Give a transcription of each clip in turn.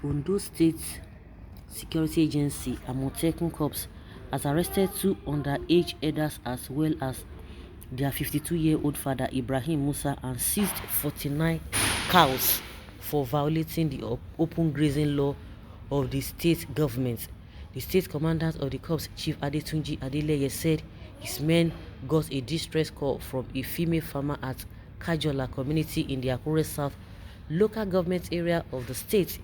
Ondo State Security Agency, Amotekun Corps, has arrested 2 underage herders as well as their 52-year-old father Ibrahim Musa and seized 49 cows for violating the open grazing law of the state government. The state commandant of the corps, Chief Adetunji Adeleye, said his men got a distress call from a female farmer at Kajola community in the Akure South local government area of the state.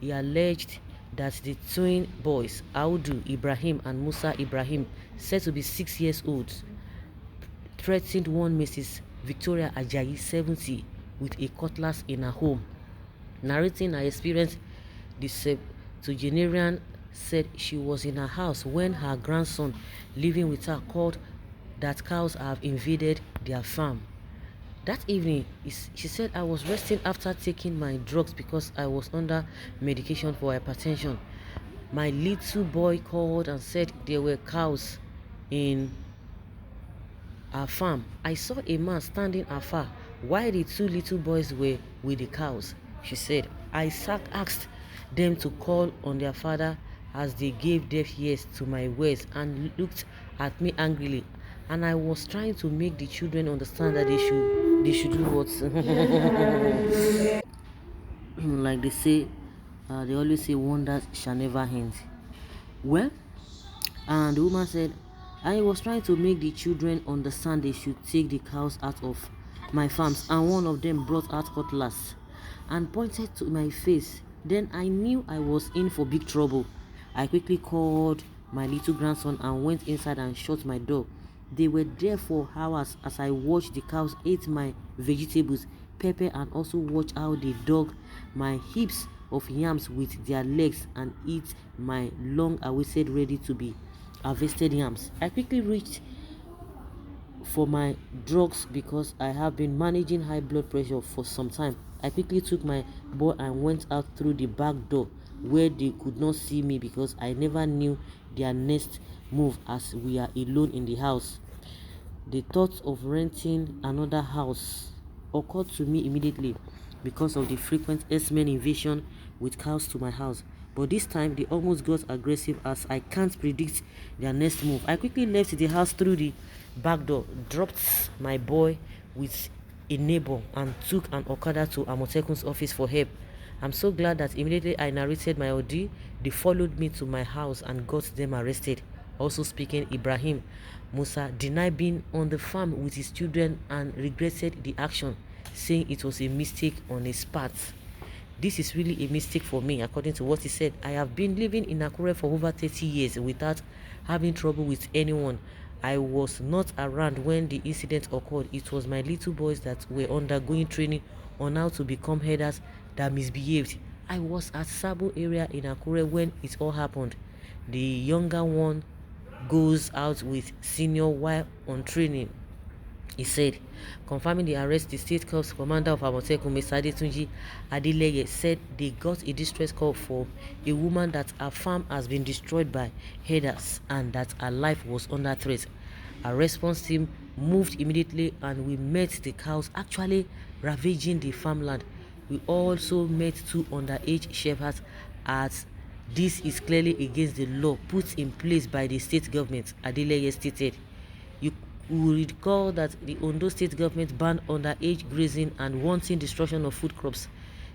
He alleged that the twin boys, Audu Ibrahim and Musa Ibrahim, said to be 6 years old, threatened one Mrs. Victoria Ajayi, 70, with a cutlass in her home. Narrating her experience, the septuagenarian said she was in her house when her grandson, living with her, called that cows have invaded their farm. That evening, she said, I was resting after taking my drugs because I was under medication for hypertension. My little boy called and said there were cows in our farm. I saw a man standing afar while the 2 little boys were with the cows. She said, I asked them to call on their father as they gave deaf ears to my words and looked at me angrily. And I was trying to make the children understand that they should do what like they say, they always say wonders shall never end. Well, and the woman said, I was trying to make the children understand they should take the cows out of my farms, and one of them brought out cutlass and pointed to my face. Then I knew I was in for big trouble. I quickly called my little grandson and went inside and shut my door. They were there for hours as I watched the cows eat my vegetables, pepper, and also watched how they dug my heaps of yams with their legs and eat my long-awaited ready to be harvested yams. I quickly reached for my drugs because I have been managing high blood pressure for some time. I quickly took my boy and went out through the back door where they could not see me because I never knew their next move as we are alone in the house. The thought of renting another house occurred to me immediately because of the frequent S-men invasion with cows to my house. But this time they almost got aggressive as I can't predict their next move. I quickly left the house through the back door, dropped my boy with a neighbor, and took an Okada to Amotekun's office for help. I'm so glad that immediately I narrated my ordeal, they followed me to my house and got them arrested. Also speaking, Ibrahim Musa denied being on the farm with his children and regretted the action, saying it was a mistake on his part. This is really a mistake for me, according to what he said. I have been living in Akure for over 30 years without having trouble with anyone. I was not around when the incident occurred. It was my little boys that were undergoing training on how to become herders that misbehaved. I was at Sabo area in Akure when it all happened. The younger one goes out with senior while on training, he said. Confirming the arrest, the state corps commander of Amotekun, Mr. Adetunji Adeleye, said they got a distress call for a woman that her farm has been destroyed by herders and that her life was under threat. Our response team moved immediately and we met the cows actually ravaging the farmland. We also met 2 underage shepherds as this is clearly against the law put in place by the state government, Adeleye stated. You will recall that the Ondo state government banned underage grazing and wanton destruction of food crops.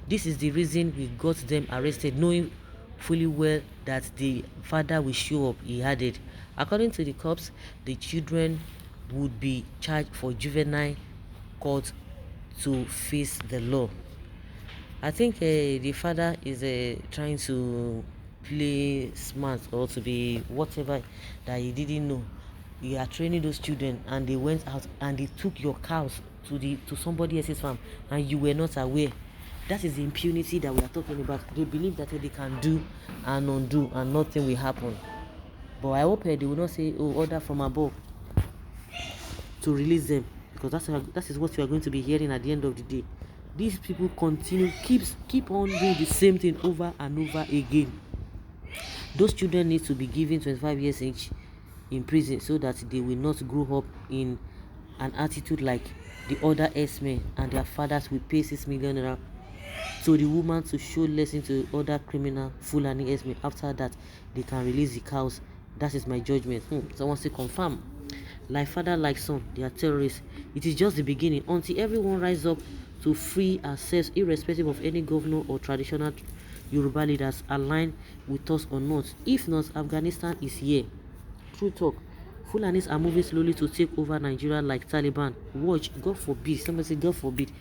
This is the reason we got them arrested, knowing fully well that the father will show up, he added. According to the cops, the children would be charged for juvenile court to face the law. I think the father is trying to play smart or to be whatever that he didn't know. You are training those children and they went out and they took your cows to somebody else's farm and you were not aware. That is the impunity that we are talking about. They believe that they can do and undo and nothing will happen. But I hope they will not say, oh, order from above to release them, because that is what you are going to be hearing at the end of the day. These people keep on doing the same thing over and over again. Those children need to be given 25 years each in prison so that they will not grow up in an attitude like the other S-men and their fathers will pay 6 million naira to the woman to show lesson to other criminal Fulani herdsmen. After that, they can release the cows. That is my judgment. Someone say confirm. Like father, like son, they are terrorists. It is just the beginning. Until everyone rise up to free ourselves, irrespective of any governor or traditional Yoruba leaders aligned with us or not. If not, Afghanistan is here. True talk. Fulanis are moving slowly to take over Nigeria like Taliban. Watch, God forbid. Somebody say, God forbid.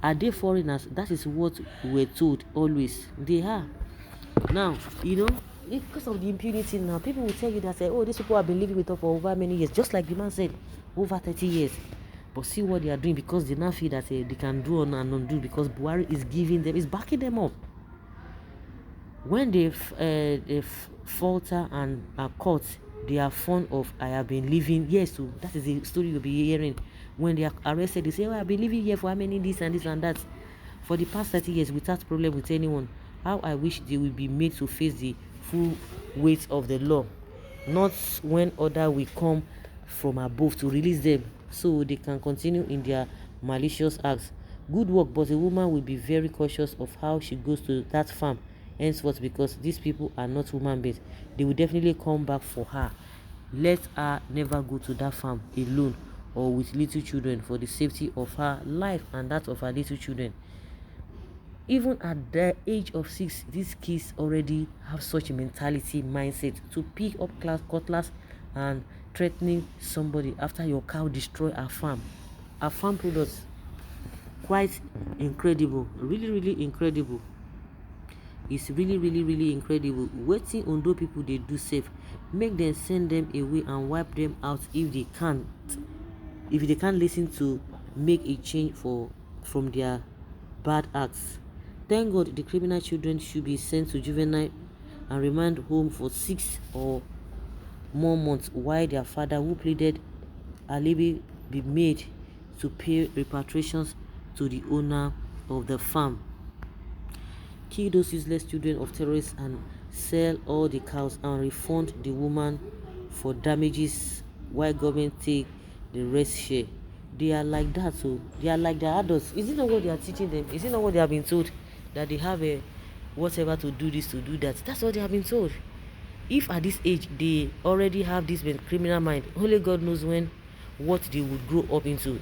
Are they foreigners? That is what we're told always. They are. Now, because of the impunity now, people will tell you that, oh, these people have been living with us for over many years. Just like the man said, over 30 years. But see what they are doing, because they now feel that they can do and undo, because Buhari is giving them, is backing them up. When they falter and are caught, they are fond of, I have been living. Yes, so that is the story you'll be hearing. When they are arrested, they say, oh, I've been living here for how many this and this and that for the past 30 years without problem with anyone. How I wish they will be made to face the full weight of the law, not when order will come from above to release them so they can continue in their malicious acts. Good work, but a woman will be very cautious of how she goes to that farm henceforth, because these people are not human beings. They will definitely come back for her. Let her never go to that farm alone or with little children, for the safety of her life and that of her little children. Even at the age of 6, these kids already have such a mentality, mindset to pick up cutlass and threatening somebody after your cow destroy our farm. Our farm products, quite incredible, really incredible. It's really incredible. Waiting on those people, they do safe. Make them send them away and wipe them out if they can't. If they can't listen to make a change from their bad acts. Thank God the criminal children should be sent to juvenile and remand home for 6 or more months, while their father, who pleaded alibi, be made to pay repatriations to the owner of the farm. Kill those useless children of terrorists and sell all the cows and refund the woman for damages, while government take the rest share. They are like that, so they are like the adults. Is it not what they are teaching them? Is it not what they have been told, that they have a whatever to do this, to do that? That's what they have been told. If at this age they already have this criminal mind, only God knows what they would grow up into.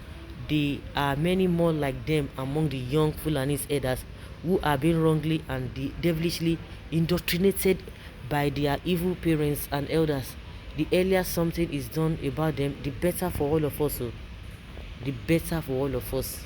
There are many more like them among the young Fulanis herders who are being wrongly and devilishly indoctrinated by their evil parents and elders. The earlier something is done about them, the better for all of us. The better for all of us.